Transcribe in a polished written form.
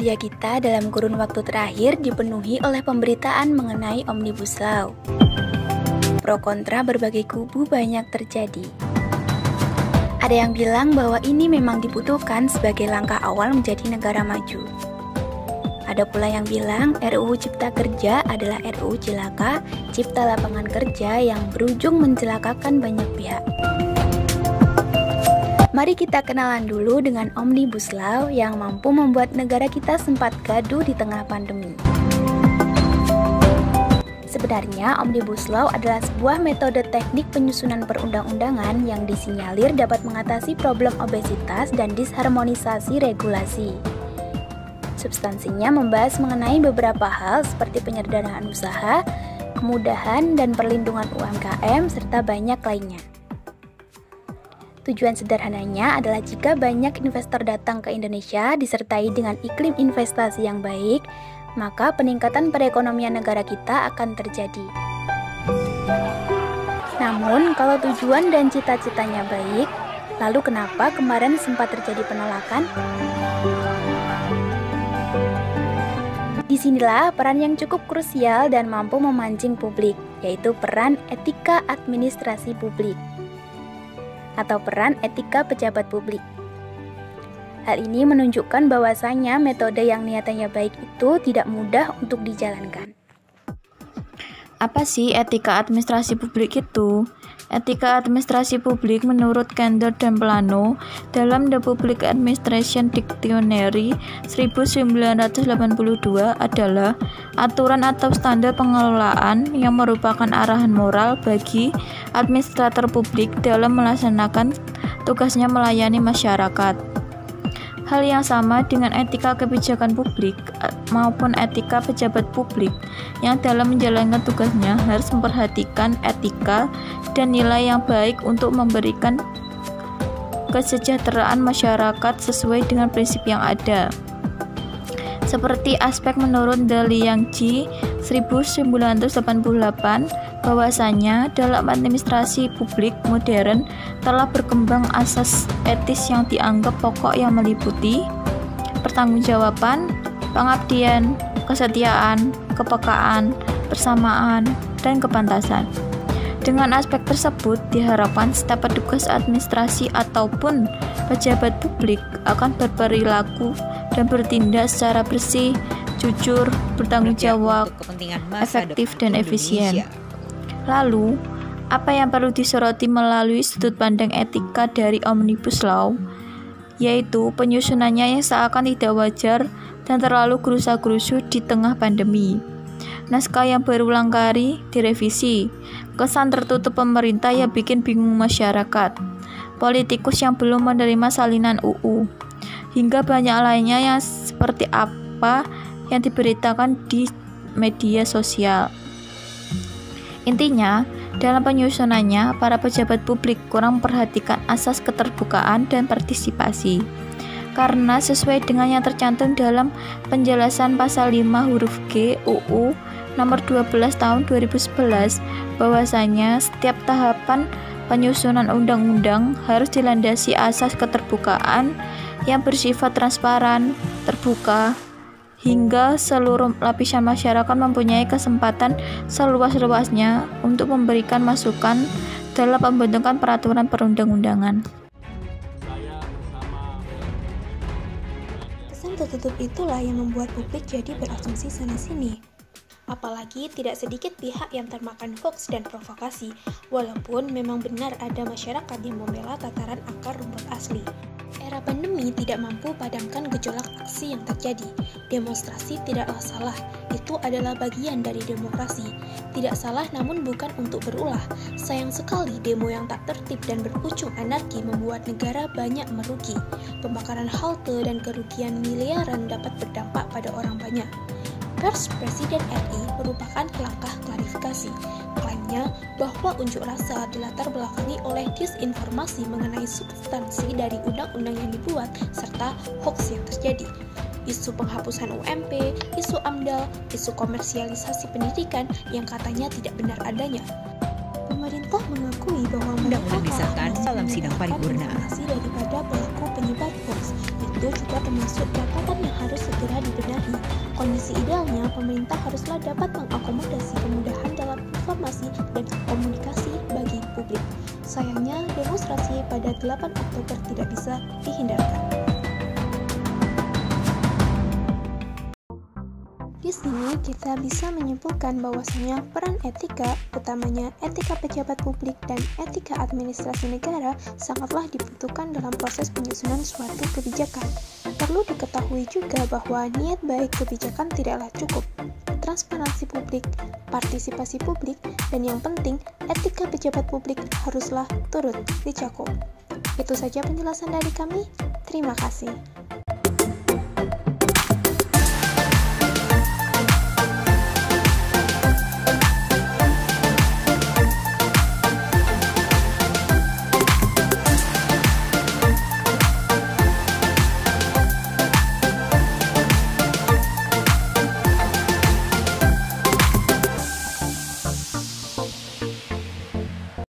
media kita dalam kurun waktu terakhir dipenuhi oleh pemberitaan mengenai Omnibus Law. Pro kontra berbagai kubu banyak terjadi. Ada yang bilang bahwa ini memang dibutuhkan sebagai langkah awal menjadi negara maju. Ada pula yang bilang RUU Cipta Kerja adalah RUU Cilaka, cipta lapangan kerja yang berujung mencelakakan banyak pihak. Mari kita kenalan dulu dengan Omnibus Law yang mampu membuat negara kita sempat gaduh di tengah pandemi. Sebenarnya, Omnibus Law adalah sebuah metode teknik penyusunan perundang-undangan yang disinyalir dapat mengatasi problem obesitas dan disharmonisasi regulasi. Substansinya membahas mengenai beberapa hal seperti penyederhanaan usaha, kemudahan dan perlindungan UMKM, serta banyak lainnya. Tujuan sederhananya adalah jika banyak investor datang ke Indonesia disertai dengan iklim investasi yang baik, maka peningkatan perekonomian negara kita akan terjadi. Namun, kalau tujuan dan cita-citanya baik, lalu kenapa kemarin sempat terjadi penolakan? Disinilah peran yang cukup krusial dan mampu memancing publik, yaitu peran etika administrasi publik atau peran etika pejabat publik. Hal ini menunjukkan bahwasanya metode yang niatannya baik itu tidak mudah untuk dijalankan. Apa sih etika administrasi publik itu? Etika administrasi publik menurut Kendall dan Plano dalam The Public Administration Dictionary 1982 adalah aturan atau standar pengelolaan yang merupakan arahan moral bagi administrator publik dalam melaksanakan tugasnya melayani masyarakat. Hal yang sama dengan etika kebijakan publik maupun etika pejabat publik yang dalam menjalankan tugasnya harus memperhatikan etika dan nilai yang baik untuk memberikan kesejahteraan masyarakat sesuai dengan prinsip yang ada. Seperti aspek menurut The Liang Ji 1988 bahwasanya dalam administrasi publik modern telah berkembang asas etis yang dianggap pokok yang meliputi pertanggungjawaban, pengabdian, kesetiaan, kepekaan, persamaan, dan kepantasan. Dengan aspek tersebut diharapkan setiap petugas administrasi ataupun pejabat publik akan berperilaku dan bertindak secara bersih, jujur, bertanggung jawab, efektif, dan efisien. Lalu, apa yang perlu disoroti melalui sudut pandang etika dari Omnibus Law, yaitu penyusunannya yang seakan tidak wajar dan terlalu gerusa-gerusu di tengah pandemi. Naskah yang berulang kali direvisi, kesan tertutup pemerintah yang bikin bingung masyarakat, politikus yang belum menerima salinan UU, hingga banyak lainnya yang seperti apa yang diberitakan di media sosial. Intinya, dalam penyusunannya, para pejabat publik kurang memperhatikan asas keterbukaan dan partisipasi. Karena sesuai dengan yang tercantum dalam penjelasan pasal 5 huruf G UU nomor 12 tahun 2011 bahwasanya setiap tahapan penyusunan undang-undang harus dilandasi asas keterbukaan yang bersifat transparan, terbuka, hingga seluruh lapisan masyarakat mempunyai kesempatan seluas-luasnya untuk memberikan masukan dalam pembentukan peraturan perundang-undangan. Kesan tertutup itulah yang membuat publik jadi berasumsi sana-sini. Apalagi tidak sedikit pihak yang termakan hoax dan provokasi, walaupun memang benar ada masyarakat yang membela tataran akar rumput asli. Era pandemi tidak mampu padamkan gejolak aksi yang terjadi. Demonstrasi tidaklah salah, itu adalah bagian dari demokrasi. Tidak salah namun bukan untuk berulah. Sayang sekali demo yang tak tertib dan berujung anarki membuat negara banyak merugi. Pembakaran halte dan kerugian miliaran dapat berdampak pada orang banyak. Pers Presiden RI merupakan langkah klarifikasi. Klaimnya bahwa unjuk rasa dilatar belakangi oleh disinformasi mengenai substansi dari undang-undang yang dibuat serta hoax yang terjadi. Isu penghapusan UMP, isu AMDAL, isu komersialisasi pendidikan yang katanya tidak benar adanya. Pemerintah mengakui bahwa undang-undang disahkan dalam sidang paripurna daripada pelaku penyebar hoax. itu juga termasuk catatan yang harus segera dibenahi. Kondisi idealnya, pemerintah haruslah dapat mengakomodasi kemudahan dalam informasi dan komunikasi bagi publik. Sayangnya, demonstrasi pada 8 Oktober tidak bisa dihindarkan. Di sini kita bisa menyimpulkan bahwasanya peran etika, utamanya etika pejabat publik dan etika administrasi negara, sangatlah dibutuhkan dalam proses penyusunan suatu kebijakan. Perlu diketahui juga bahwa niat baik kebijakan tidaklah cukup. Transparansi publik, partisipasi publik, dan yang penting, etika pejabat publik haruslah turut dicakup. Itu saja penjelasan dari kami. Terima kasih.